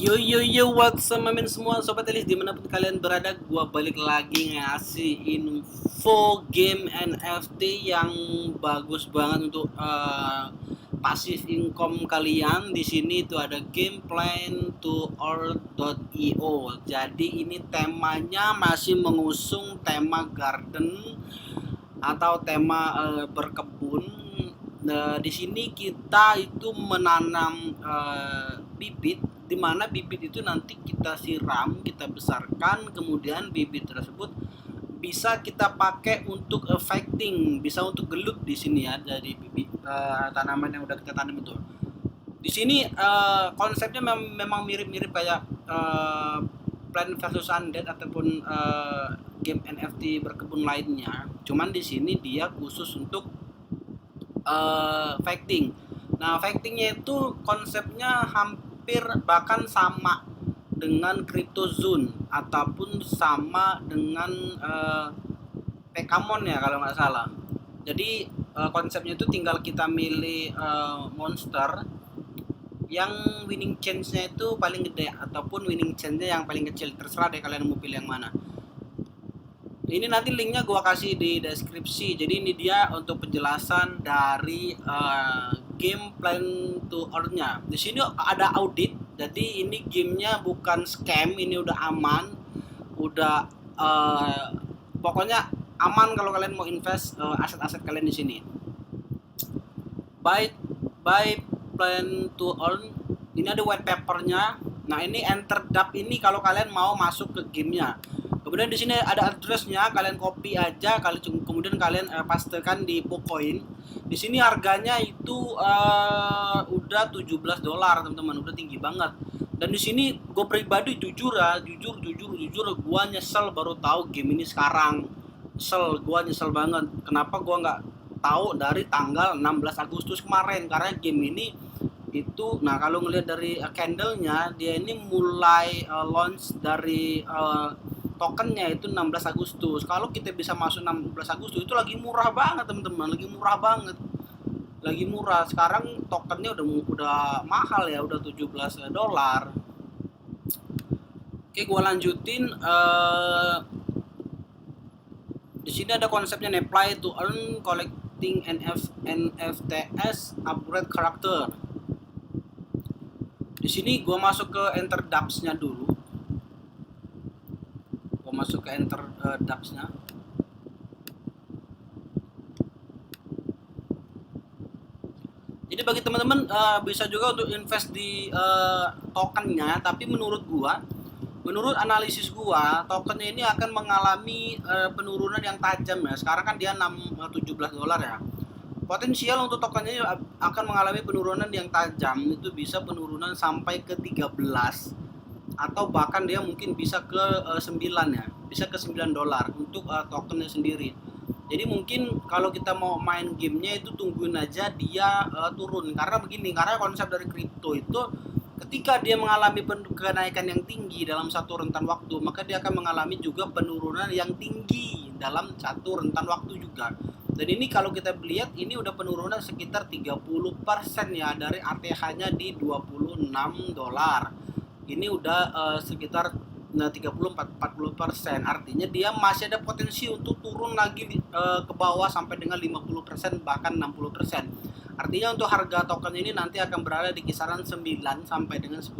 Yo yo yo, what's up mamin semua sobat Elis dimanapun kalian berada, gua balik lagi ngasih info game NFT yang bagus banget untuk passive income kalian. Di sini itu ada game Plan to Earn.io. Jadi ini temanya masih mengusung tema garden atau tema berkebun. Di sini kita itu menanam bibit, di mana bibit itu nanti kita siram, kita besarkan, kemudian bibit tersebut bisa kita pakai untuk fighting, bisa untuk gelut di sini ya, dari bibit tanaman yang udah kita tanam itu. Di sini konsepnya memang mirip-mirip kayak Plant versus Undead ataupun game NFT berkebun lainnya. Cuman di sini dia khusus untuk fighting. Nah, fightingnya itu konsepnya hampir bahkan sama dengan CryptoZone ataupun sama dengan Pokemon ya kalau nggak salah. Jadi konsepnya itu tinggal kita milih monster yang winning chance-nya itu paling gede ataupun winning chance-nya yang paling kecil, terserah deh kalian mau pilih yang mana. Ini nanti linknya gua kasih di deskripsi. Jadi ini dia untuk penjelasan dari game Plan to Earn-nya. Di sini ada audit. Jadi ini gamenya bukan scam, ini udah aman, udah pokoknya aman kalau kalian mau invest aset-aset kalian di sini. By Plan to Earn, ini ada white papernya. Nah ini enter dap ini kalau kalian mau masuk ke gamenya. Kemudian di sini ada addressnya, kalian copy aja, kemudian kalian pastekan di Pocoin. Di sini harganya itu udah $17, teman-teman, udah tinggi banget. Dan di sini gue pribadi jujur, gue nyesel baru tahu game ini sekarang. Gue nyesel banget. Kenapa gue nggak tahu dari tanggal 16 Agustus kemarin? Karena game ini itu, nah kalau ngelihat dari candlenya, dia ini mulai launch dari tokennya itu 16 Agustus. Kalau kita bisa masuk 16 Agustus itu lagi murah banget teman-teman, lagi murah banget. Lagi murah. Sekarang tokennya udah mahal ya, udah $17. Oke, gua lanjutin. Di sini ada konsepnya apply to earn collecting NFTs upgrade karakter. Di sini gua masuk ke enter dApps-nya dulu. Masuk ke enter dApps-nya. Jadi bagi teman-teman bisa juga untuk invest di tokennya, tapi menurut analisis gua, tokennya ini akan mengalami penurunan yang tajam ya. Sekarang kan dia $17 ya. Potensial untuk tokennya akan mengalami penurunan yang tajam, itu bisa penurunan sampai ke 13 atau bahkan dia mungkin bisa ke 9 ya, bisa ke $9 untuk tokennya sendiri. Jadi mungkin kalau kita mau main gamenya itu tungguin aja dia turun, karena begini, karena konsep dari kripto itu ketika dia mengalami kenaikan yang tinggi dalam satu rentan waktu, maka dia akan mengalami juga penurunan yang tinggi dalam satu rentan waktu juga. Dan ini kalau kita lihat ini udah penurunan sekitar 30% ya, dari ATH-nya di $26. Ini udah sekitar 30-40%, artinya dia masih ada potensi untuk turun lagi ke bawah sampai dengan 50% bahkan 60%. Artinya untuk harga token ini nanti akan berada di kisaran 9 sampai dengan $10.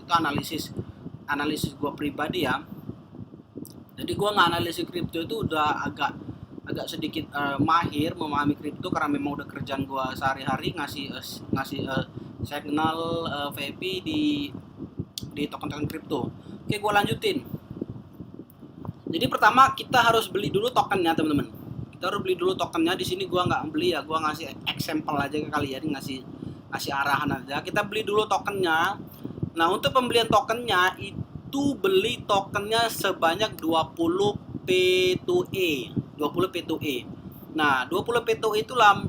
Itu analisis gue pribadi ya. Jadi gue nganalisis kripto itu udah agak sedikit mahir memahami kripto, karena memang udah kerjaan gue sehari-hari ngasih signal VIP di token-token kripto. Oke, gue lanjutin. Jadi pertama kita harus beli dulu tokennya, teman-teman. Kita harus beli dulu tokennya. Di sini gue nggak beli ya, gue ngasih example aja ke kalian, ngasih arahan aja. Kita beli dulu tokennya. Nah, untuk pembelian tokennya itu beli tokennya sebanyak 20 P2E. 20 P2E. Nah, 20 P2E itulah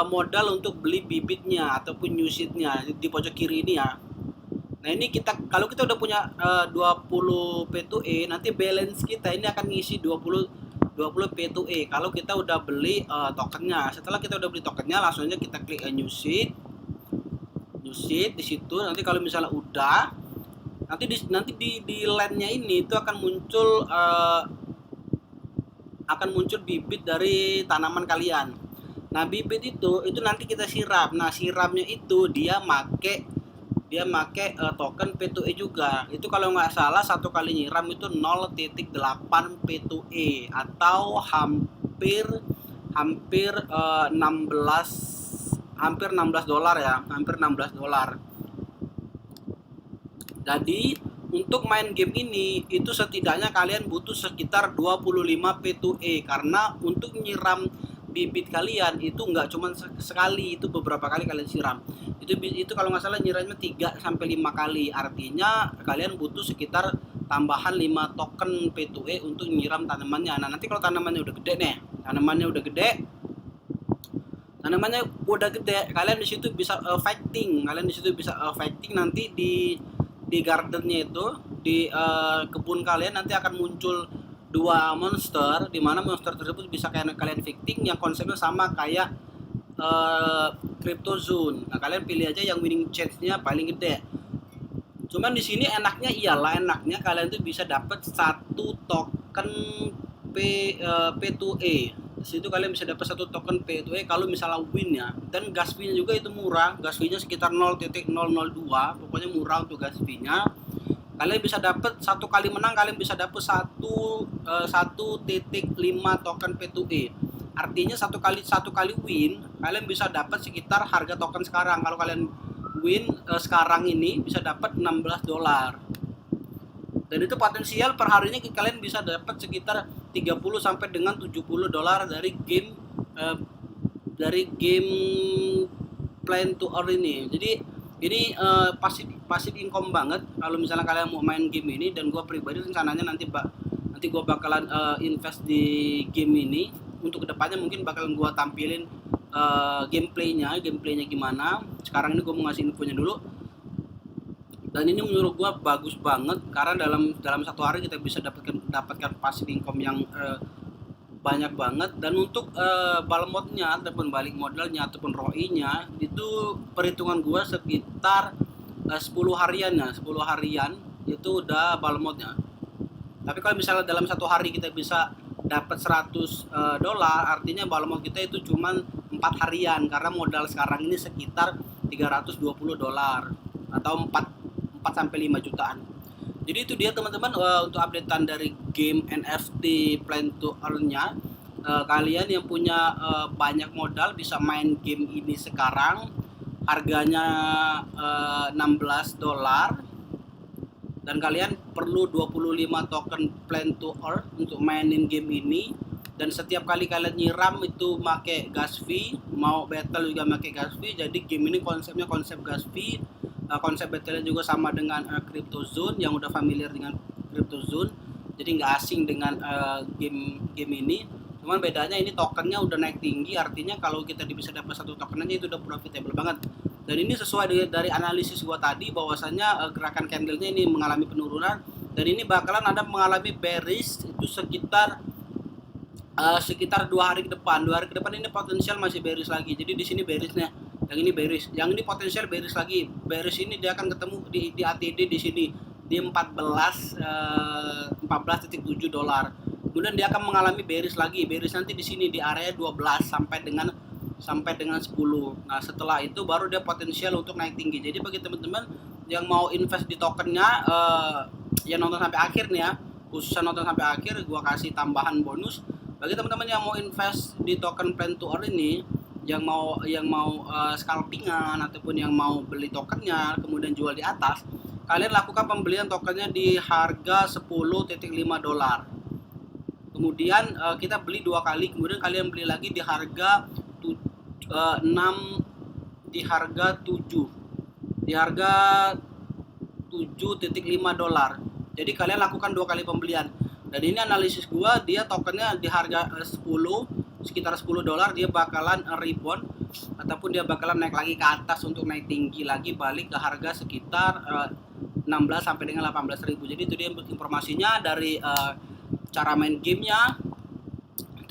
modal untuk beli bibitnya ataupun new seed-nya di pojok kiri ini ya. Nah ini kalau kita udah punya 20 P2E, nanti balance kita ini akan ngisi 20 P2E kalau kita udah beli tokennya. Setelah kita udah beli tokennya, langsung aja kita klik new seed di situ. Nanti kalau misalnya udah, Nanti di landnya ini itu akan muncul bibit dari tanaman kalian. Nah, bibit itu nanti kita siram. Nah, siramnya itu dia make token P2E juga. Itu kalau nggak salah satu kali nyiram itu 0,8 P2E atau hampir hampir 16 dolar ya, hampir 16 dolar. Jadi untuk main game ini itu setidaknya kalian butuh sekitar 25 P2E karena untuk nyiram bibit kalian itu nggak cuma sekali, itu beberapa kali kalian siram. Itu kalau nggak salah nyiramnya 3 sampai 5 kali. Artinya kalian butuh sekitar tambahan 5 token P2E untuk nyiram tanamannya. Nah, nanti kalau tanamannya udah gede nih, kalian di situ bisa fighting. Nanti di gardennya itu, di kebun kalian nanti akan muncul 2 monster, di mana monster tersebut bisa kalian fighting yang konsepnya sama kayak Cryptozone. Nah, kalian pilih aja yang winning chance-nya paling gede. Cuman di sini enaknya kalian tuh bisa dapat 1 token P2E. Di situ kalian bisa dapat 1 token P2E kalau misalnya win ya. Dan gas fee-nya juga itu murah. Gas fee-nya sekitar 0,002. Pokoknya murah untuk gas fee-nya. Kalian bisa dapat 1 kali menang, kalian bisa dapat 1,5 token P2E. Artinya satu kali win, kalian bisa dapat sekitar harga token sekarang. Kalau kalian win sekarang ini bisa dapat 16 dolar. Dan itu potensial per harinya kalian bisa dapat sekitar 30 sampai dengan 70 dolar dari game Plan to Earn ini. Jadi ini passive income banget kalau misalnya kalian mau main game ini. Dan gue pribadi rencananya nanti gue bakalan invest di game ini. Untuk kedepannya mungkin bakalan gue tampilin gameplaynya gimana. Sekarang ini gue mau ngasih infonya dulu. Dan ini menurut gue bagus banget karena dalam satu hari kita bisa dapatkan passive income yang banyak banget. Dan untuk bal modnya ataupun balik modalnya ataupun ROI-nya itu perhitungan gue sekitar 10 harian itu udah bal modnya. Tapi kalau misalnya dalam satu hari kita bisa dapat 100 dolar, artinya bal mod kita itu cuma 4 harian karena modal sekarang ini sekitar 320 dolar atau 4 sampai 5 jutaan. Jadi itu dia teman-teman untuk updatean dari game NFT Plan to Earn-nya. Kalian yang punya banyak modal bisa main game ini sekarang. Harganya 16 dolar. Dan kalian perlu 25 token Plan to Earn untuk mainin game ini. Dan setiap kali kalian nyiram itu pakai gas fee, mau battle juga pakai gas fee. Jadi game ini konsepnya konsep gas fee. Konsep battle juga sama dengan Cryptozone, yang udah familiar dengan Cryptozone. Jadi nggak asing dengan game ini. Cuman bedanya ini tokennya udah naik tinggi, artinya kalau kita bisa dapat 1 token aja itu udah profitable banget. Dan ini sesuai dari analisis gua tadi bahwasanya gerakan candlenya ini mengalami penurunan dan ini bakalan ada mengalami bearish itu sekitar 2 hari ke depan. 2 hari ke depan ini potensial masih bearish lagi. Jadi di sini bearishnya, yang ini bearish, yang ini potensial bearish lagi. Bearish ini dia akan ketemu di ATD di sini di 14.7 dolar. Kemudian dia akan mengalami bearish lagi. Bearish nanti di sini di area 12 sampai dengan 10. Nah, setelah itu baru dia potensial untuk naik tinggi. Jadi bagi teman-teman yang mau invest di tokennya, yang nonton sampai akhir nih ya, khususnya nonton sampai akhir, gua kasih tambahan bonus. Bagi teman-teman yang mau invest di token Plan to Earn ini, yang mau scalpingan ataupun yang mau beli tokennya kemudian jual di atas, kalian lakukan pembelian tokennya di harga 10.5 dolar. Kemudian kita beli 2 kali, kemudian kalian beli lagi di harga 7 dolar. Jadi kalian lakukan 2 kali pembelian. Dan ini analisis gua, dia tokennya di harga sekitar 10 dolar dia bakalan rebound ataupun dia bakalan naik lagi ke atas untuk naik tinggi lagi balik ke harga sekitar 16 sampai dengan 18.000. Jadi itu dia informasinya dari cara main gamenya,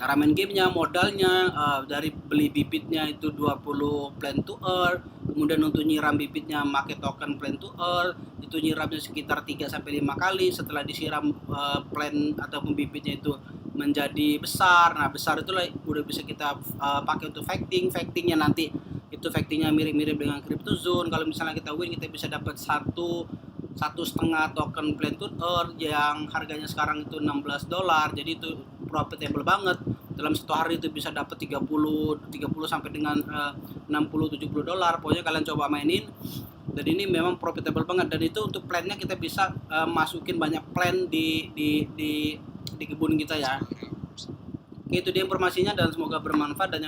Cara main gamenya, modalnya, dari beli bibitnya itu 20 plan to earn, kemudian untuk nyiram bibitnya pakai token plan to earn, itu nyiramnya sekitar 3-5 kali, setelah disiram plan ataupun bibitnya itu menjadi besar. Nah, besar itulah udah bisa kita pakai untuk factingnya nanti itu factingnya mirip-mirip dengan CryptoZone. Kalau misalnya kita win, kita bisa dapat satu setengah token plan to earn yang harganya sekarang itu $16. Jadi itu profitable banget. Dalam satu hari itu bisa dapat 30 sampai dengan 60-70 dolar. Pokoknya kalian coba mainin. Dan ini memang profitable banget, dan itu untuk plannya kita bisa masukin banyak plan di kebun kita ya. Oke, itu dia informasinya dan semoga bermanfaat, dan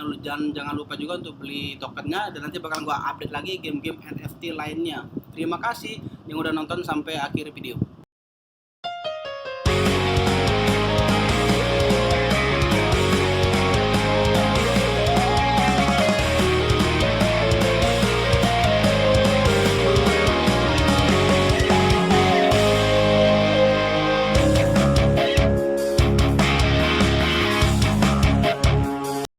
jangan lupa juga untuk beli tokennya, dan nanti bakal gua update lagi game-game NFT lainnya. Terima kasih yang udah nonton sampai akhir video.